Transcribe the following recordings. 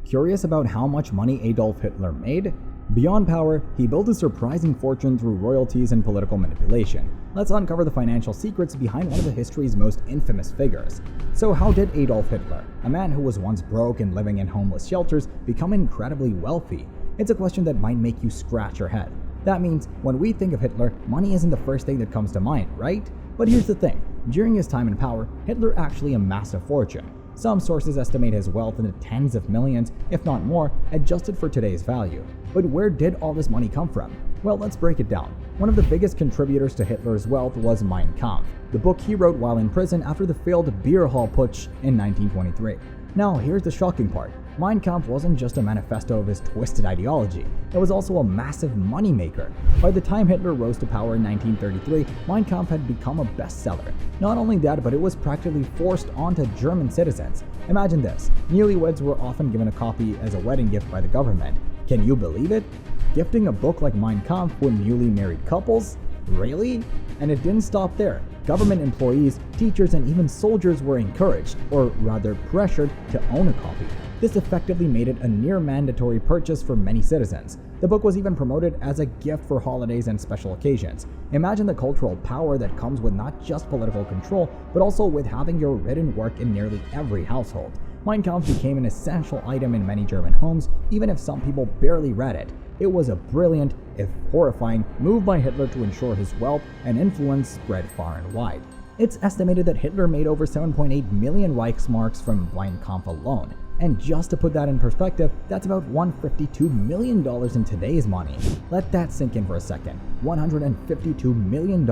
Curious about how much money Adolf Hitler made? Beyond power, he built a surprising fortune through royalties and political manipulation. Let's uncover the financial secrets behind one of the history's most infamous figures. So how did Adolf Hitler, a man who was once broke and living in homeless shelters, become incredibly wealthy? It's a question that might make you scratch your head. That means when we think of Hitler, money isn't the first thing that comes to mind, right? But here's the thing, during his time in power, Hitler actually amassed a fortune. Some sources estimate his wealth in the tens of millions, if not more, adjusted for today's value. But where did all this money come from? Well, let's break it down. One of the biggest contributors to Hitler's wealth was Mein Kampf, the book he wrote while in prison after the failed beer hall putsch in 1923. Now, here's the shocking part. Mein Kampf wasn't just a manifesto of his twisted ideology, it was also a massive moneymaker. By the time Hitler rose to power in 1933, Mein Kampf had become a bestseller. Not only that, but it was practically forced onto German citizens. Imagine this, newlyweds were often given a copy as a wedding gift by the government. Can you believe it? Gifting a book like Mein Kampf with newly married couples? Really? And it didn't stop there. Government employees, teachers, and even soldiers were encouraged, or rather pressured, to own a copy. This effectively made it a near-mandatory purchase for many citizens. The book was even promoted as a gift for holidays and special occasions. Imagine the cultural power that comes with not just political control, but also with having your written work in nearly every household. Mein Kampf became an essential item in many German homes, even if some people barely read it. It was a brilliant, if horrifying, move by Hitler to ensure his wealth and influence spread far and wide. It's estimated that Hitler made over 7.8 million Reichsmarks from Mein Kampf alone. And just to put that in perspective, that's about $152 million in today's money. Let that sink in for a second. $152 million,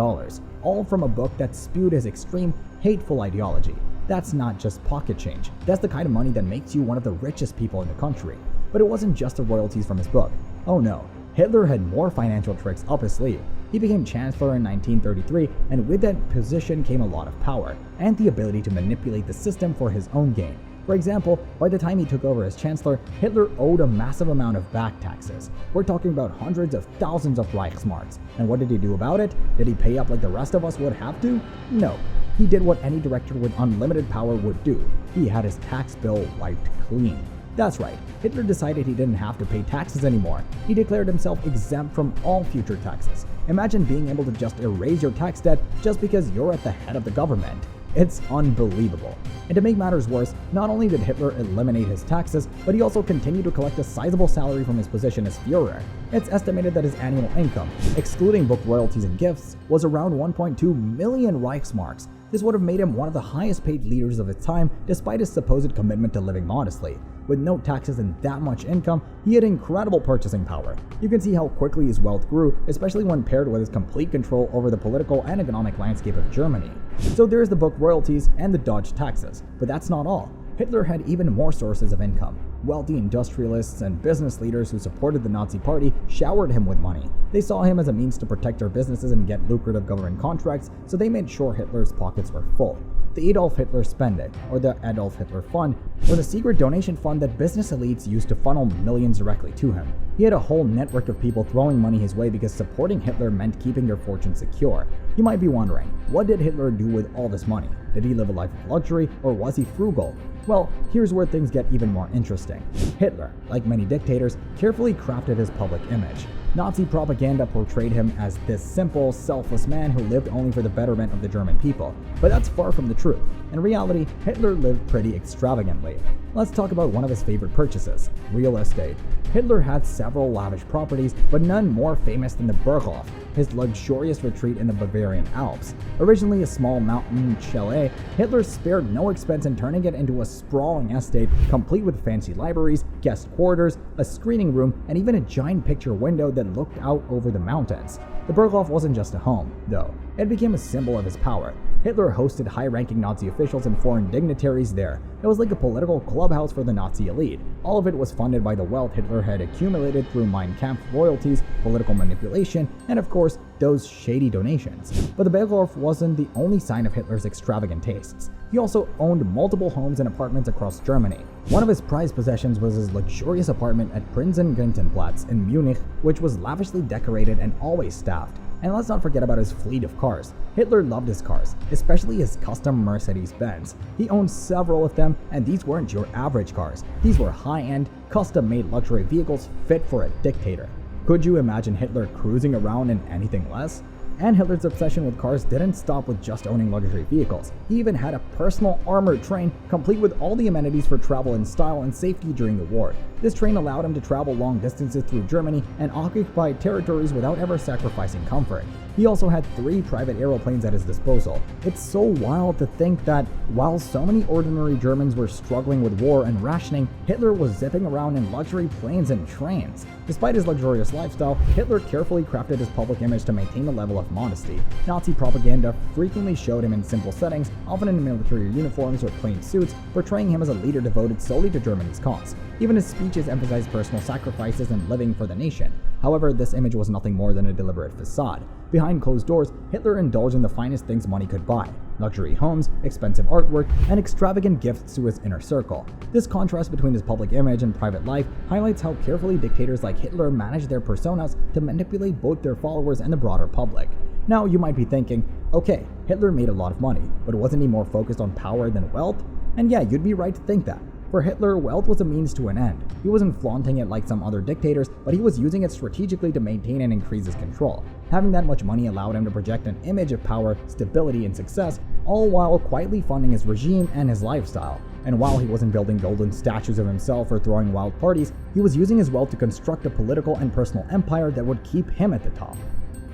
all from a book that spewed his extreme, hateful ideology. That's not just pocket change. That's the kind of money that makes you one of the richest people in the country. But it wasn't just the royalties from his book. Oh no, Hitler had more financial tricks up his sleeve. He became chancellor in 1933, and with that position came a lot of power, and the ability to manipulate the system for his own gain. For example, by the time he took over as chancellor, Hitler owed a massive amount of back taxes. We're talking about hundreds of thousands of Reichsmarks. And what did he do about it? Did he pay up like the rest of us would have to? No. He did what any director with unlimited power would do. He had his tax bill wiped clean. That's right, Hitler decided he didn't have to pay taxes anymore. He declared himself exempt from all future taxes. Imagine being able to just erase your tax debt just because you're at the head of the government. It's unbelievable. And to make matters worse, not only did Hitler eliminate his taxes, but he also continued to collect a sizable salary from his position as Führer. It's estimated that his annual income, excluding book royalties and gifts, was around 1.2 million Reichsmarks. This would have made him one of the highest paid leaders of his time, despite his supposed commitment to living modestly. With no taxes and that much income, he had incredible purchasing power. You can see how quickly his wealth grew, especially when paired with his complete control over the political and economic landscape of Germany. So there's the book royalties and the Dodge taxes, but that's not all. Hitler had even more sources of income. Wealthy industrialists and business leaders who supported the Nazi Party showered him with money. They saw him as a means to protect their businesses and get lucrative government contracts, so they made sure Hitler's pockets were full. The Adolf Hitler Spende, or the Adolf Hitler Fund, was a secret donation fund that business elites used to funnel millions directly to him. He had a whole network of people throwing money his way because supporting Hitler meant keeping their fortune secure. You might be wondering, what did Hitler do with all this money? Did he live a life of luxury, or was he frugal? Well, here's where things get even more interesting. Hitler, like many dictators, carefully crafted his public image. Nazi propaganda portrayed him as this simple, selfless man who lived only for the betterment of the German people. But that's far from the truth. In reality, Hitler lived pretty extravagantly. Let's talk about one of his favorite purchases, real estate. Hitler had several lavish properties, but none more famous than the Burghof, his luxurious retreat in the Bavarian Alps. Originally a small mountain chalet, Hitler spared no expense in turning it into a sprawling estate, complete with fancy libraries, guest quarters, a screening room, and even a giant picture window that looked out over the mountains. The Burghof wasn't just a home, though. It became a symbol of his power. Hitler hosted high-ranking Nazi officials and foreign dignitaries there. It was like a political clubhouse for the Nazi elite. All of it was funded by the wealth Hitler had accumulated through Mein Kampf royalties, political manipulation, and of course, those shady donations. But the Burghof wasn't the only sign of Hitler's extravagant tastes. He also owned multiple homes and apartments across Germany. One of his prized possessions was his luxurious apartment at Prinzengartenplatz in Munich, which was lavishly decorated and always staffed. And let's not forget about his fleet of cars. Hitler loved his cars, especially his custom Mercedes-Benz. He owned several of them, and these weren't your average cars. These were high-end, custom-made luxury vehicles fit for a dictator. Could you imagine Hitler cruising around in anything less? And Hitler's obsession with cars didn't stop with just owning luxury vehicles. He even had a personal armored train complete with all the amenities for travel in style and safety during the war. This train allowed him to travel long distances through Germany and occupy territories without ever sacrificing comfort. He also had 3 private aeroplanes at his disposal. It's so wild to think that while so many ordinary Germans were struggling with war and rationing, Hitler was zipping around in luxury planes and trains. Despite his luxurious lifestyle, Hitler carefully crafted his public image to maintain a level of modesty. Nazi propaganda frequently showed him in simple settings, often in military uniforms or plain suits, portraying him as a leader devoted solely to Germany's cause. Even his speeches emphasized personal sacrifices and living for the nation. However, this image was nothing more than a deliberate facade. Behind closed doors, Hitler indulged in the finest things money could buy: luxury homes, expensive artwork, and extravagant gifts to his inner circle. This contrast between his public image and private life highlights how carefully dictators like Hitler manage their personas to manipulate both their followers and the broader public. Now, you might be thinking, okay, Hitler made a lot of money, but wasn't he more focused on power than wealth? And yeah, you'd be right to think that. For Hitler, wealth was a means to an end. He wasn't flaunting it like some other dictators, but he was using it strategically to maintain and increase his control. Having that much money allowed him to project an image of power, stability, and success, all while quietly funding his regime and his lifestyle. And while he wasn't building golden statues of himself or throwing wild parties, he was using his wealth to construct a political and personal empire that would keep him at the top.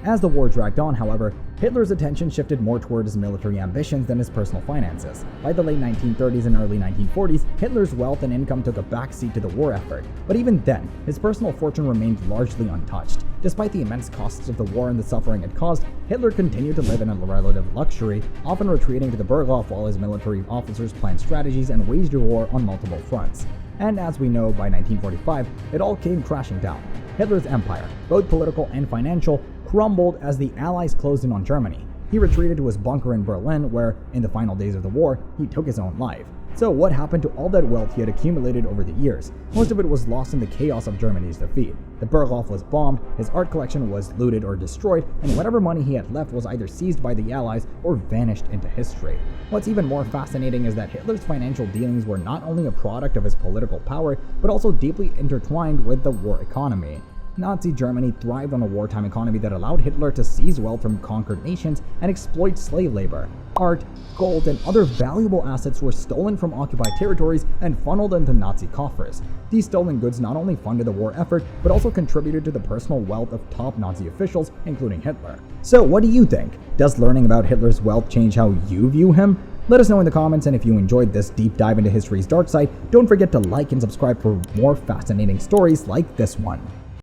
As the war dragged on, however, Hitler's attention shifted more toward his military ambitions than his personal finances. By the late 1930s and early 1940s, Hitler's wealth and income took a backseat to the war effort. But even then, his personal fortune remained largely untouched. Despite the immense costs of the war and the suffering it caused, Hitler continued to live in a relative luxury, often retreating to the Berghof while his military officers planned strategies and waged a war on multiple fronts. And as we know, by 1945, it all came crashing down. Hitler's empire, both political and financial, crumbled as the Allies closed in on Germany. He retreated to his bunker in Berlin, where, in the final days of the war, he took his own life. So what happened to all that wealth he had accumulated over the years? Most of it was lost in the chaos of Germany's defeat. The Berghof was bombed, his art collection was looted or destroyed, and whatever money he had left was either seized by the Allies or vanished into history. What's even more fascinating is that Hitler's financial dealings were not only a product of his political power, but also deeply intertwined with the war economy. Nazi Germany thrived on a wartime economy that allowed Hitler to seize wealth from conquered nations and exploit slave labor. Art, gold, and other valuable assets were stolen from occupied territories and funneled into Nazi coffers. These stolen goods not only funded the war effort, but also contributed to the personal wealth of top Nazi officials, including Hitler. So what do you think? Does learning about Hitler's wealth change how you view him? Let us know in the comments, and if you enjoyed this deep dive into history's dark side, don't forget to like and subscribe for more fascinating stories like this one.